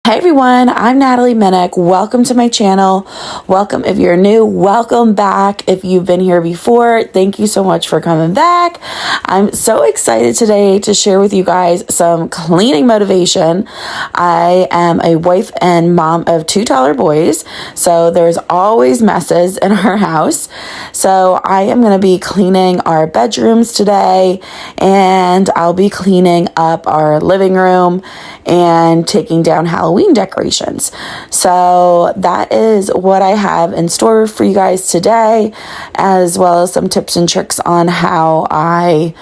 Hey everyone, I'm Nathalie Minnick. Welcome to my channel. Welcome if you're new. Welcome back if you've been here before. Thank you so much for coming back. I'm so excited today to share with you guys some cleaning motivation. I am a wife and mom of two toddler boys, so there's always messes in our house. So I am going to be cleaning our bedrooms today, and I'll be cleaning up our living room and taking down Halloween decorations. So that is what I have in store for you guys today, as well as some tips and tricks on how I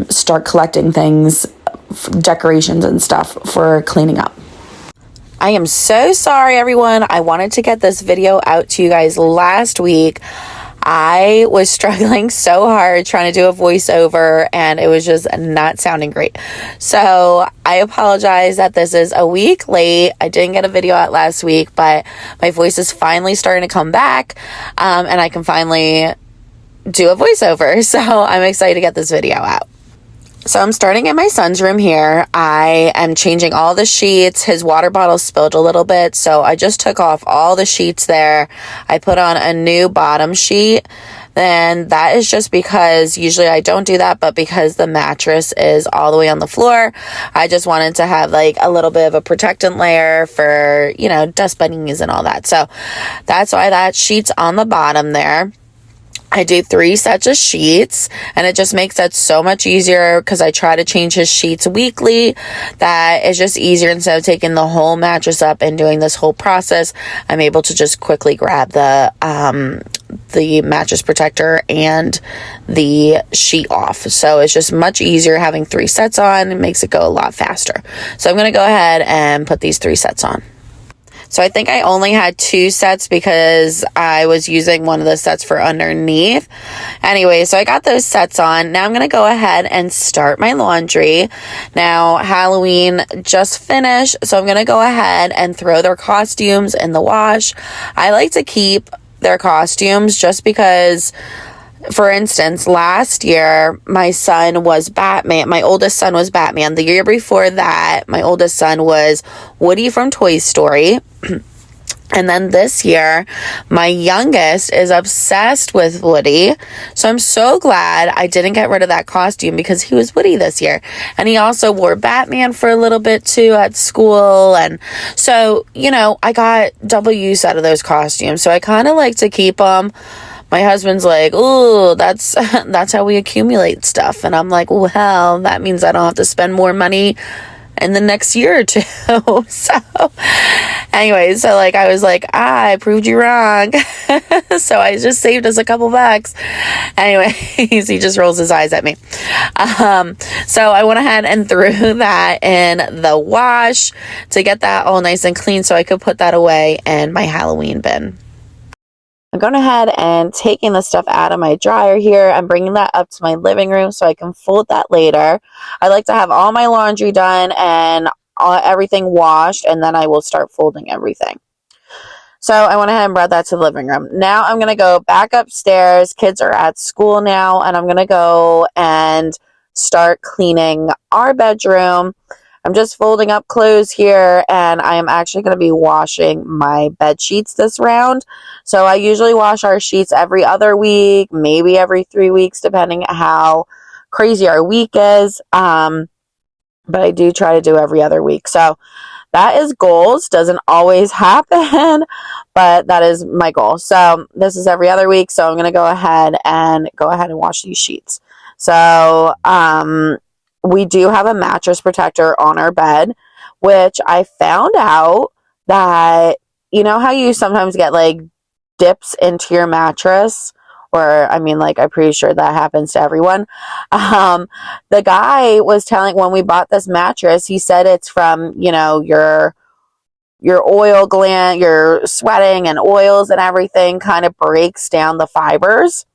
start collecting things, decorations and stuff for cleaning up. I am so sorry, everyone. I wanted to get this video out to you guys last week. I was struggling so hard trying to do a voiceover and it was just not sounding great. So I apologize that this is a week late. I didn't get a video out last week, but my voice is finally starting to come back and I can finally do a voiceover. So I'm excited to get this video out. So I'm starting in my son's room here. I am changing all the sheets. His water bottle spilled a little bit, so I just took off all the sheets there. I put on a new bottom sheet. Then that is just because usually I don't do that, but because the mattress is all the way on the floor, I just wanted to have like a little bit of a protectant layer for, you know, dust bunnies and all that. So that's why that sheet's on the bottom there. I do 3 sets of sheets, and it just makes that so much easier because I try to change his sheets weekly. That is just easier. Instead of taking the whole mattress up and doing this whole process, I'm able to just quickly grab the mattress protector and the sheet off. So it's just much easier having 3 sets on. It makes it go a lot faster. So I'm going to go ahead and put these 3 sets on. So I think I only had 2 sets because I was using one of the sets for underneath. Anyway, so I got those sets on. Now I'm going to go ahead and start my laundry. Now, Halloween just finished, so I'm going to go ahead and throw their costumes in the wash. I like to keep their costumes just because, for instance, last year, my son was Batman. My oldest son was Batman. The year before that, my oldest son was Woody from Toy Story. And then this year, my youngest is obsessed with Woody. So I'm so glad I didn't get rid of that costume because he was Woody this year. And he also wore Batman for a little bit too at school. And so, you know, I got double use out of those costumes. So I kind of like to keep them. My husband's like, oh, that's how we accumulate stuff. And I'm like, well, that means I don't have to spend more money in the next year or two. So anyway, so like I was like, I proved you wrong. So I just saved us a couple bucks. Anyway, he just rolls his eyes at me. So I went ahead and threw that in the wash to get that all nice and clean so I could put that away in my Halloween bin. I'm going ahead and taking the stuff out of my dryer here and bringing that up to my living room so I can fold that later. I like to have all my laundry done and everything washed, and then I will start folding everything. So I went ahead and brought that to the living room. Now I'm going to go back upstairs. Kids are at school now, and I'm going to go and start cleaning our bedroom. I'm just folding up clothes here, and I am actually going to be washing my bed sheets this round. So I usually wash our sheets every other week, maybe every 3 weeks, depending on how crazy our week is. But I do try to do every other week. So that is goals. Doesn't always happen, but that is my goal. So this is every other week. So I'm going to go ahead and wash these sheets. So, we do have a mattress protector on our bed, which I found out that, you know how you sometimes get like dips into your mattress, or I mean, like, I'm pretty sure that happens to everyone. The guy was telling, when we bought this mattress, he said it's from, you know, your oil gland, your sweating and oils and everything kind of breaks down the fibers,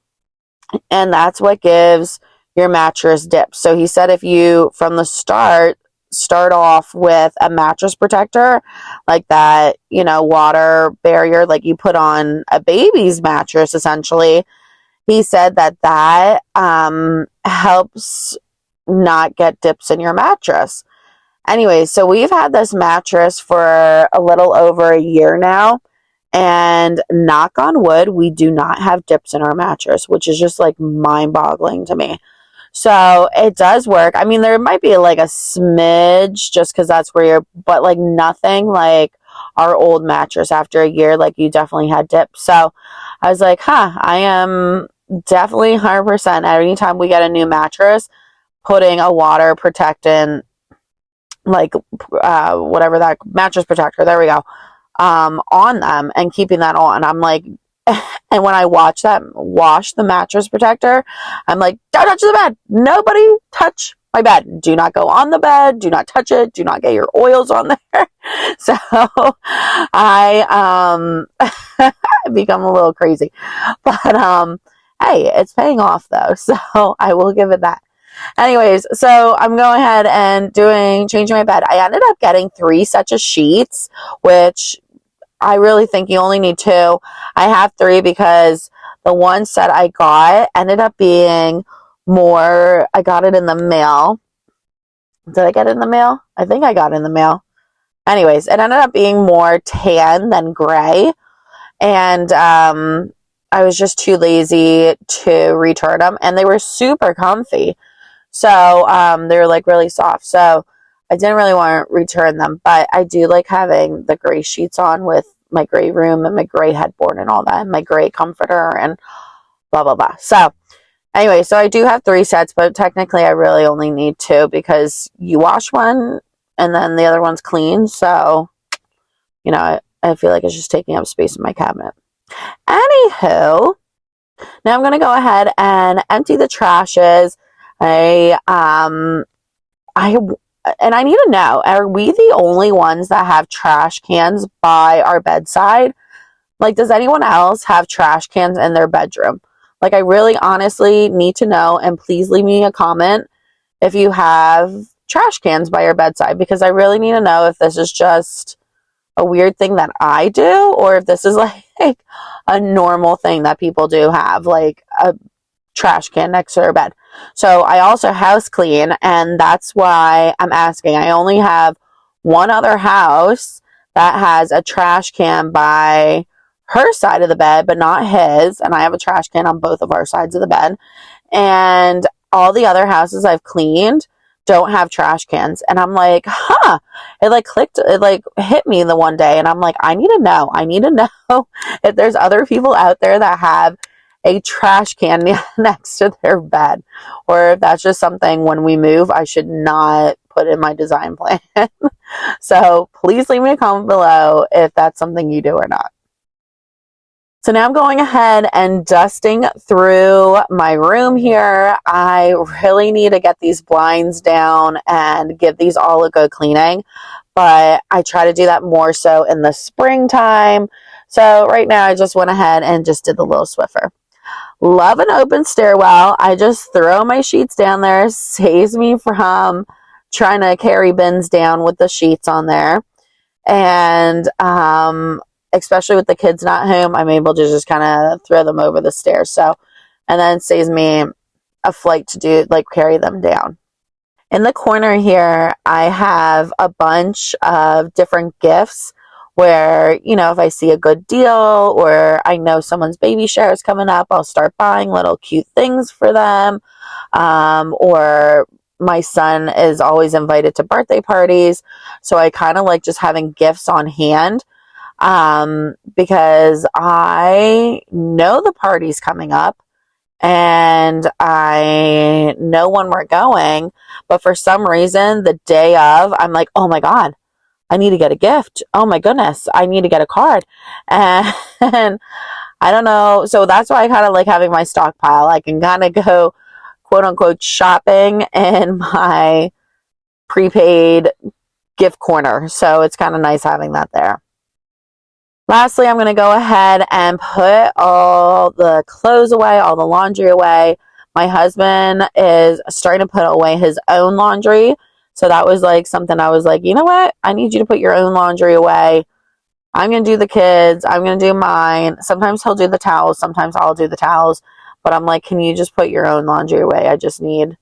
and that's what gives your mattress dips. So he said if you from the start off with a mattress protector like that, you know, water barrier like you put on a baby's mattress essentially, he said that helps not get dips in your mattress. Anyway, so we've had this mattress for a little over a year now. And knock on wood, we do not have dips in our mattress, which is just like mind boggling to me. So it does work. I mean, there might be like a smidge just because that's where you're, but like nothing like our old mattress after a year, like you definitely had dips. So I was like, I am definitely 100% anytime we get a new mattress, putting a water protectant, like whatever that mattress protector, there we go, on them and keeping that on. I'm like, and when I wash the mattress protector, I'm like, don't touch the bed. Nobody touch my bed. Do not go on the bed. Do not touch it. Do not get your oils on there. So I become a little crazy, but hey, it's paying off though, so I will give it that. Anyways, so I'm going ahead and changing my bed. I ended up getting 3 sets of sheets, which I really think you only need 2. I have 3 because the one set I got ended up being more. I got it in the mail. Did I get it in the mail? I think I got it in the mail. Anyways, it ended up being more tan than gray. And I was just too lazy to return them. And they were super comfy. So they were like really soft. So I didn't really want to return them. But I do like having the gray sheets on with my gray room and my gray headboard and all that, and my gray comforter and blah, blah, blah. So anyway, so I do have 3 sets, but technically I really only need 2 because you wash one and then the other one's clean. So, you know, I feel like it's just taking up space in my cabinet. Anywho, now I'm going to go ahead and empty the trashes. And I need to know, are we the only ones that have trash cans by our bedside? Like, does anyone else have trash cans in their bedroom? Like, I really honestly need to know, and please leave me a comment if you have trash cans by your bedside, because I really need to know if this is just a weird thing that I do, or if this is like a normal thing that people do have, like a trash can next to their bed. So I also house clean, and that's why I'm asking. I only have one other house that has a trash can by her side of the bed, but not his, and I have a trash can on both of our sides of the bed. And all the other houses I've cleaned don't have trash cans. And I'm like, it like clicked, it like hit me the one day, and I'm like, I need to know if there's other people out there that have a trash can next to their bed, or if that's just something when we move I should not put in my design plan. So please leave me a comment below if that's something you do or not. So now I'm going ahead and dusting through my room here. I really need to get these blinds down and give these all a good cleaning, but I try to do that more so in the springtime. So right now I just went ahead and just did the little Swiffer. Love an open stairwell. I just throw my sheets down there. Saves me from trying to carry bins down with the sheets on there. And especially with the kids not home, I'm able to just kind of throw them over the stairs. So, and then it saves me a flight to do, like carry them down. In the corner here, I have a bunch of different gifts where, you know, if I see a good deal or I know someone's baby shower is coming up, I'll start buying little cute things for them. Or my son is always invited to birthday parties. So I kind of like just having gifts on hand, because I know the party's coming up and I know when we're going, but for some reason the day of, I'm like, oh my God, I need to get a gift. Oh my goodness, I need to get a card. And I don't know. So that's why I kind of like having my stockpile. I can kind of go quote unquote shopping in my prepaid gift corner. So it's kind of nice having that there. Lastly, I'm going to go ahead and put all the clothes away, all the laundry away. My husband is starting to put away his own laundry. So that was like something I was like, you know what? I need you to put your own laundry away. I'm going to do the kids. I'm going to do mine. Sometimes he'll do the towels. Sometimes I'll do the towels. But I'm like, can you just put your own laundry away? I just need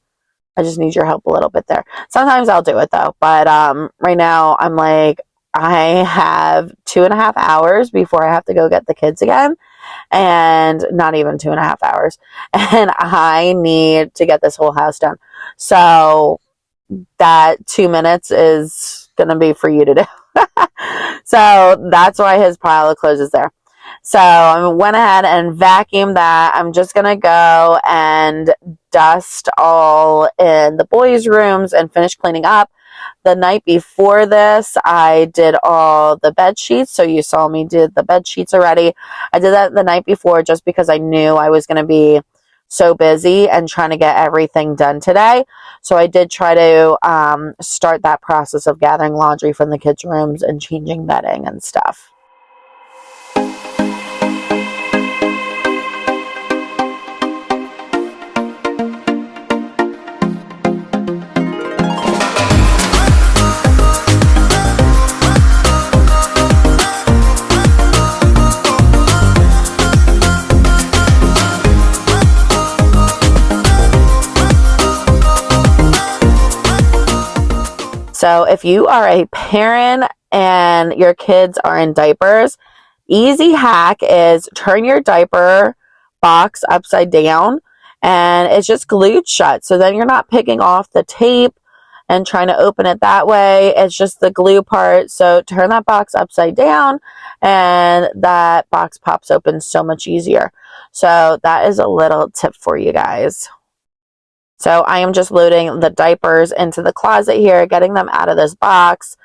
I just need your help a little bit there. Sometimes I'll do it though, but right now I'm like, I have 2.5 hours before I have to go get the kids again, and not even 2.5 hours, and I need to get this whole house done. So that 2 minutes is gonna be for you to do. So that's why his pile of clothes is there. So I went ahead and vacuumed that. I'm just gonna go and dust all in the boys' rooms and finish cleaning up. The night before this, I did all the bed sheets. So you saw me did the bed sheets already. I did that the night before just because I knew I was going to be so busy and trying to get everything done today. So I did try to start that process of gathering laundry from the kids' rooms and changing bedding and stuff. So if you are a parent and your kids are in diapers, easy hack is turn your diaper box upside down and it's just glued shut. So then you're not picking off the tape and trying to open it that way. It's just the glue part. So turn that box upside down and that box pops open so much easier. So that is a little tip for you guys. So I am just loading the diapers into the closet here, getting them out of this box,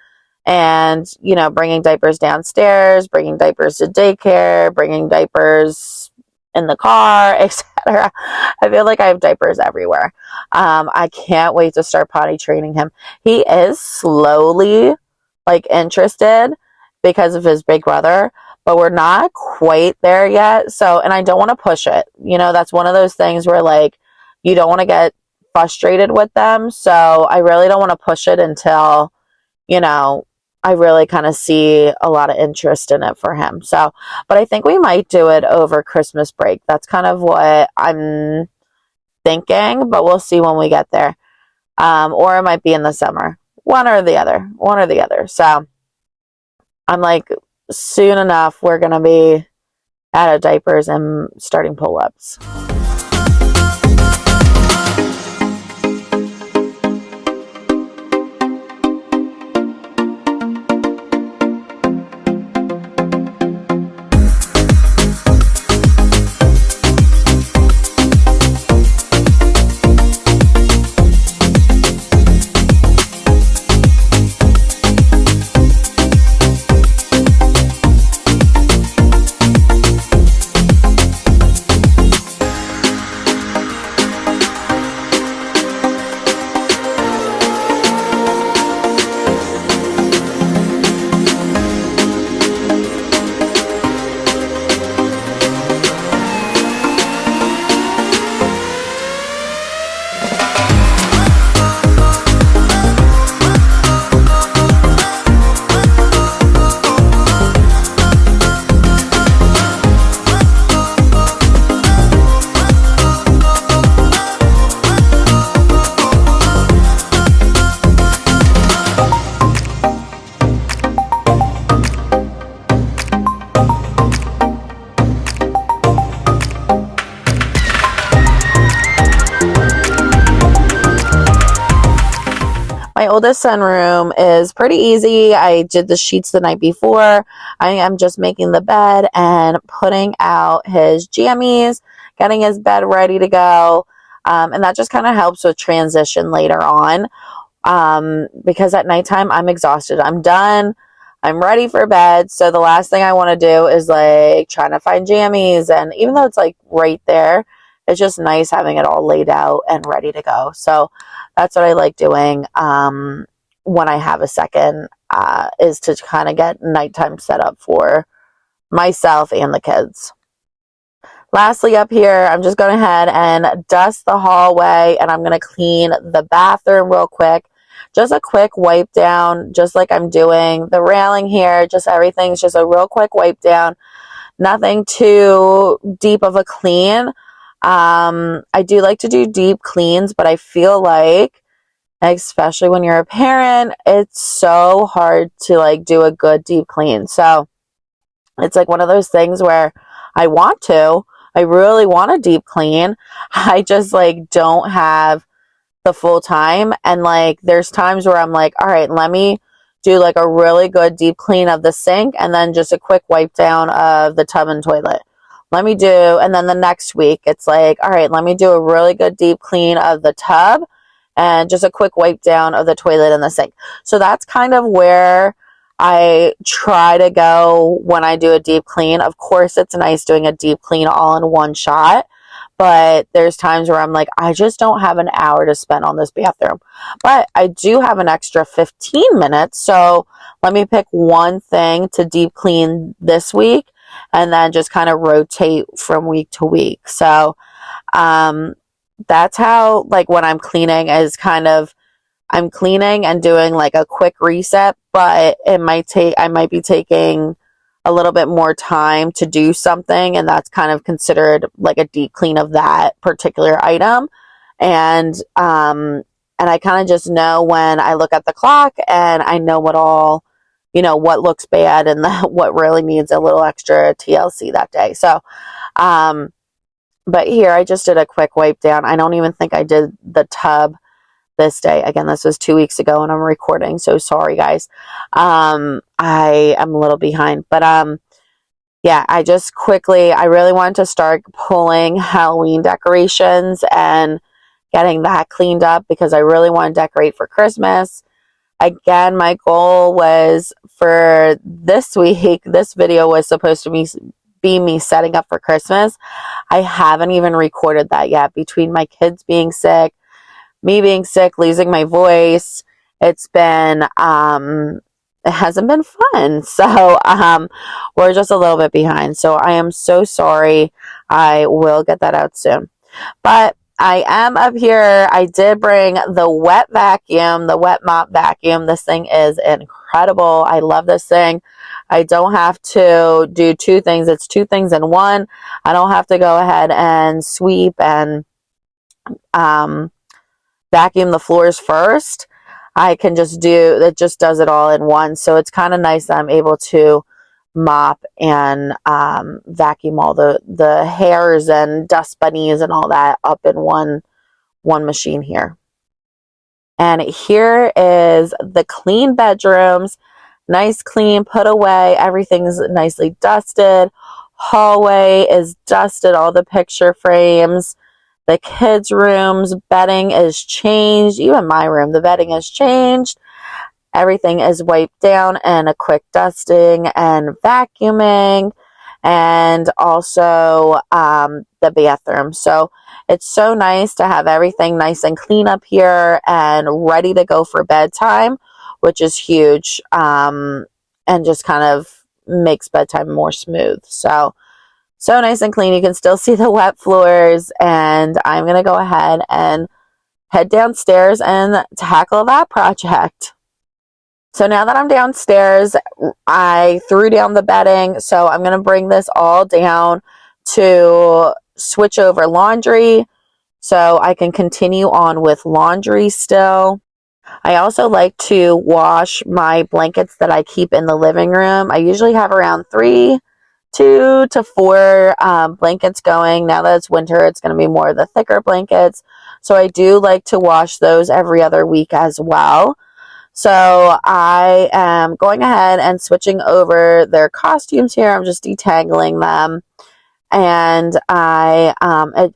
and, you know, bringing diapers downstairs, bringing diapers to daycare, bringing diapers in the car, etc. I feel like I have diapers everywhere. I can't wait to start potty training him. He is slowly, like, interested because of his big brother, but we're not quite there yet. So, and I don't want to push it. You know, that's one of those things where, like, you don't want to get frustrated with them. So I really don't want to push it until, you know, I really kind of see a lot of interest in it for him. So, but I think we might do it over Christmas break. That's kind of what I'm thinking, but we'll see when we get there. Or it might be in the summer. One or the other. One or the other. So I'm like, soon enough, we're going to be out of diapers and starting pull-ups. My oldest son room is pretty easy. I did the sheets the night before. I am just making the bed and putting out his jammies, getting his bed ready to go. And that just kind of helps with transition later on. Because at nighttime I'm exhausted. I'm done. I'm ready for bed. So the last thing I want to do is like trying to find jammies. And even though it's like right there, it's just nice having it all laid out and ready to go. So that's what I like doing when I have a second, is to kind of get nighttime set up for myself and the kids. Lastly, up here, I'm just going ahead and dust the hallway, and I'm going to clean the bathroom real quick. Just a quick wipe down, just like I'm doing the railing here. Just everything's just a real quick wipe down. Nothing too deep of a clean. I do like to do deep cleans, but I feel like, especially when you're a parent, it's so hard to like do a good deep clean. So it's like one of those things where I really want a deep clean. I just like don't have the full time. And like there's times where I'm like, all right, let me do like a really good deep clean of the sink and then just a quick wipe down of the tub and toilet. And then the next week it's like, all right, let me do a really good deep clean of the tub and just a quick wipe down of the toilet and the sink. So that's kind of where I try to go when I do a deep clean. Of course, it's nice doing a deep clean all in one shot, but there's times where I'm like, I just don't have an hour to spend on this bathroom. But I do have an extra 15 minutes, so let me pick one thing to deep clean this week and then just kind of rotate from week to week. So that's how, like, when I'm cleaning is kind of, I'm cleaning and doing like a quick reset, but I might be taking a little bit more time to do something, and that's kind of considered like a deep clean of that particular item. And I kind of just know when I look at the clock and I know what looks bad and what really needs a little extra TLC that day. So, but here I just did a quick wipe down. I don't even think I did the tub this day. Again, this was 2 weeks ago and I'm recording, so sorry guys. I am a little behind, but yeah, I really wanted to start pulling Halloween decorations and getting that cleaned up because I really want to decorate for Christmas. Again, my goal was for this week, this video was supposed to be me setting up for Christmas. I haven't even recorded that yet. Between my kids being sick, me being sick, losing my voice, it hasn't been fun. So we're just a little bit behind. So I am so sorry. I will get that out soon. But I am up here. I did bring the wet mop vacuum. This thing is incredible. I love this thing. I don't have to do two things. It's two things in one. I don't have to go ahead and sweep and vacuum the floors first. It just does it all in one. So it's kind of nice that I'm able to mop and vacuum all the hairs and dust bunnies and all that up in one machine here. And here is the clean bedrooms. Nice, clean, put away. Everything's nicely dusted. Hallway is dusted. All the picture frames. The kids' rooms, bedding is changed. Even my room, the bedding is changed. Everything is wiped down and a quick dusting and vacuuming. And also the bathroom. So it's so nice to have everything nice and clean up here and ready to go for bedtime, which is huge. And just kind of makes bedtime more smooth. So nice and clean. You can still see the wet floors, and I'm going to go ahead and head downstairs and tackle that project. So now that I'm downstairs, I threw down the bedding, so I'm going to bring this all down to switch over laundry so I can continue on with laundry still. I also like to wash my blankets that I keep in the living room. I usually have around 2 to 4 blankets going. Now that it's winter, it's going to be more of the thicker blankets. So I do like to wash those every other week as well. So I am going ahead and switching over their costumes here. I'm just detangling them. And I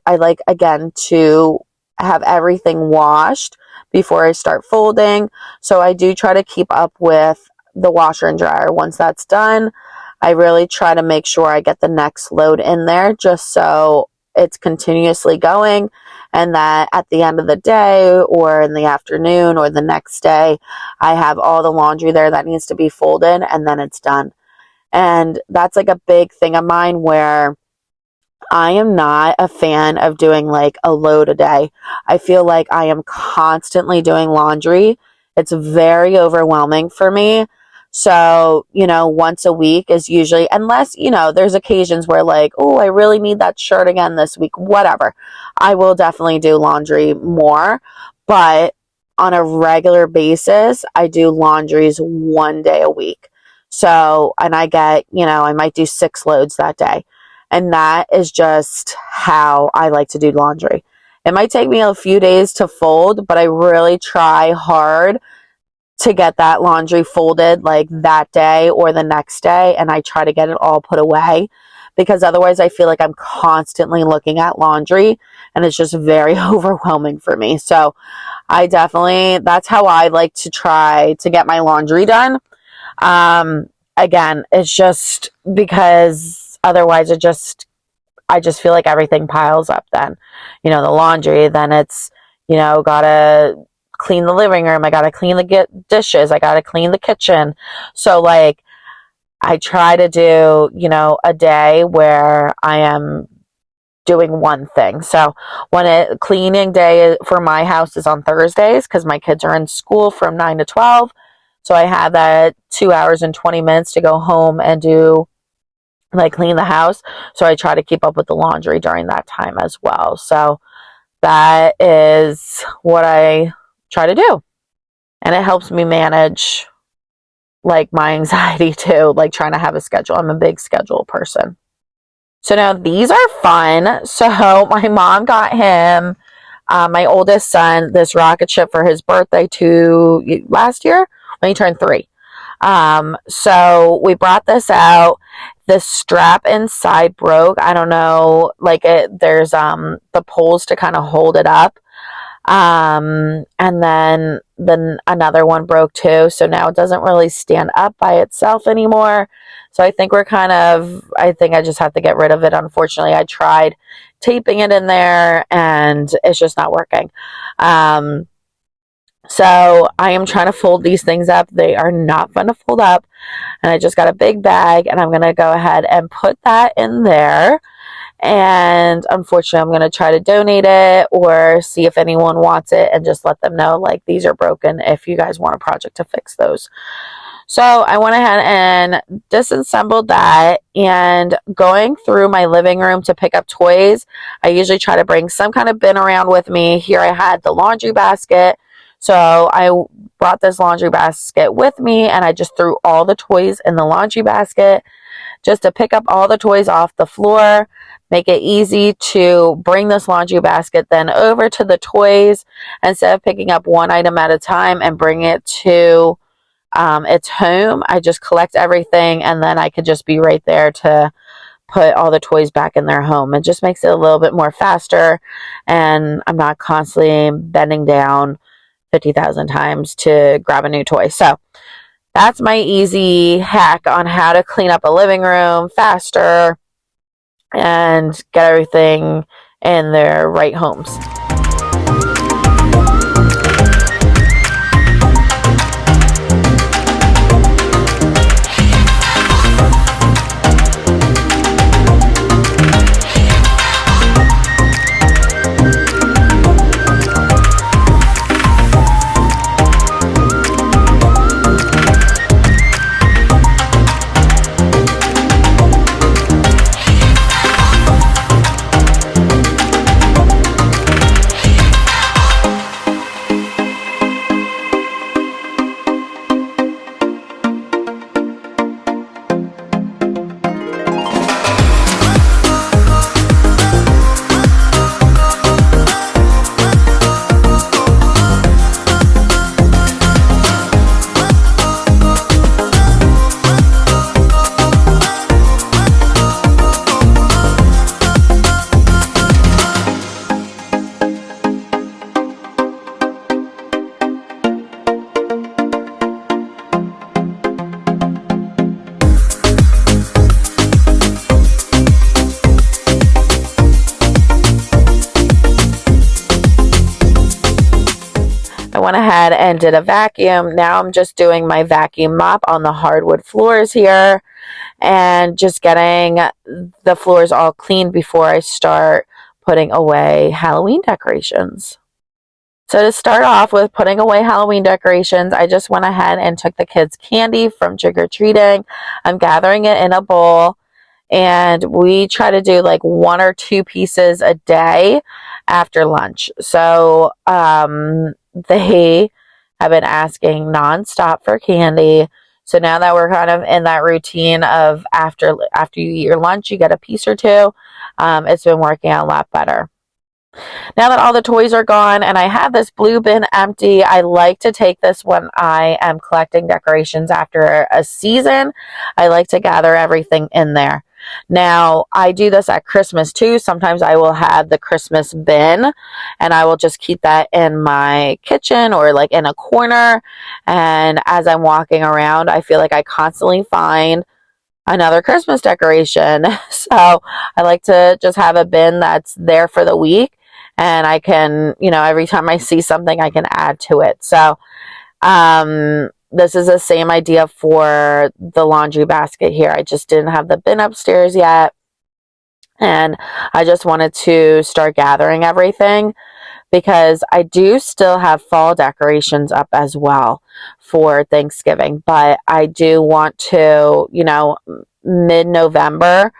like, again, to have everything washed before I start folding. So I do try to keep up with the washer and dryer. Once that's done, I really try to make sure I get the next load in there just so it's continuously going, and that at the end of the day or in the afternoon or the next day, I have all the laundry there that needs to be folded, and then it's done. And that's like a big thing of mine where I am not a fan of doing like a load a day. I feel like I am constantly doing laundry. It's very overwhelming for me. So, you know, once a week is usually, unless, you know, there's occasions where like, oh, I really need that shirt again this week, whatever. I will definitely do laundry more. But on a regular basis, I do laundries 1 day a week. So, and I get, you know, I might do 6 loads that day. And that is just how I like to do laundry. It might take me a few days to fold, but I really try hard to get that laundry folded like that day or the next day. And I try to get it all put away because otherwise I feel like I'm constantly looking at laundry and it's just very overwhelming for me. So I definitely, that's how I like to try to get my laundry done. Again, it's just because otherwise I just feel like everything piles up then. You know, the laundry, then it's, you know, gotta clean the living room. I gotta clean the dishes. I gotta clean the kitchen. So like, I try to do, you know, a day where I am doing one thing. So cleaning day for my house is on Thursdays because my kids are in school from 9 to 12. So I have that 2 hours and 20 minutes to go home and do like clean the house. So I try to keep up with the laundry during that time as well. So that is what I try to do. And it helps me manage like my anxiety too, like trying to have a schedule. I'm a big schedule person. So now these are fun. So my mom got him, my oldest son, this rocket ship for his birthday last year when he turned 3. So we brought this out. The strap inside broke. I don't know, like there's the poles to kind of hold it up. And then another one broke too. So now it doesn't really stand up by itself anymore. So I think I think I just have to get rid of it. Unfortunately, I tried taping it in there and it's just not working. So I am trying to fold these things up. They are not fun to fold up. And I just got a big bag and I'm going to go ahead and put that in there. And unfortunately, I'm going to try to donate it or see if anyone wants it and just let them know, like, these are broken if you guys want a project to fix those. So I went ahead and disassembled that, and going through my living room to pick up toys, I usually try to bring some kind of bin around with me. Here I had the laundry basket. So I brought this laundry basket with me and I just threw all the toys in the laundry basket just to pick up all the toys off the floor, make it easy to bring this laundry basket then over to the toys instead of picking up one item at a time and bring it to its home. I just collect everything and then I could just be right there to put all the toys back in their home. It just makes it a little bit more faster and I'm not constantly bending down 50,000 times to grab a new toy. So that's my easy hack on how to clean up a living room faster and get everything in their right homes. Went ahead and did a vacuum. Now I'm just doing my vacuum mop on the hardwood floors here and just getting the floors all cleaned before I start putting away Halloween decorations. So to start off with putting away Halloween decorations, I just went ahead and took the kids' candy from trick-or-treating. I'm gathering it in a bowl, and we try to do like 1 or 2 pieces a day after lunch. So they have been asking nonstop for candy. So now that we're kind of in that routine of after you eat your lunch, you get a piece or two, it's been working out a lot better. Now that all the toys are gone and I have this blue bin empty, I like to take this when I am collecting decorations after a season. I like to gather everything in there. Now, I do this at Christmas too. Sometimes I will have the Christmas bin and I will just keep that in my kitchen or like in a corner. And as I'm walking around, I feel like I constantly find another Christmas decoration. So I like to just have a bin that's there for the week, and I can, every time I see something, I can add to it. So this is the same idea for the laundry basket here. I just didn't have the bin upstairs yet, and I just wanted to start gathering everything because I do still have fall decorations up as well for Thanksgiving, but I do want to, mid-November,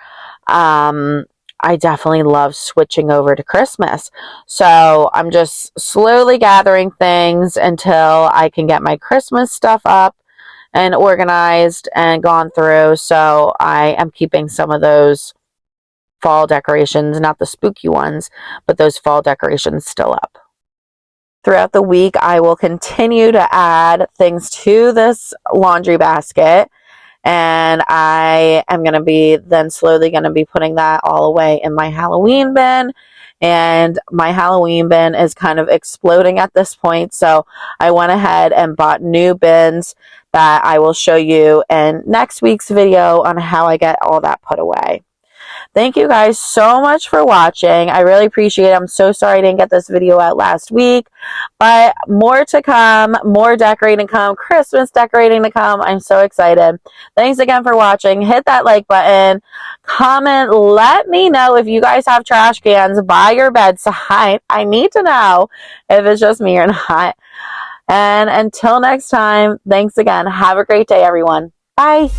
I definitely love switching over to Christmas. So I'm just slowly gathering things until I can get my Christmas stuff up and organized and gone through. So I am keeping some of those fall decorations, not the spooky ones, but those fall decorations still up. Throughout the week, I will continue to add things to this laundry basket, and I am going to be then slowly going to be putting that all away in my Halloween bin. And my Halloween bin is kind of exploding at this point, so I went ahead and bought new bins that I will show you in next week's video on how I get all that put away. Thank you guys so much for watching. I really appreciate it. I'm so sorry I didn't get this video out last week, but more to come, more decorating to come, Christmas decorating to come. I'm so excited. Thanks again for watching. Hit that like button, comment, let me know if you guys have trash cans by your bedside. I need to know if it's just me or not. And until next time, thanks again. Have a great day, everyone. Bye.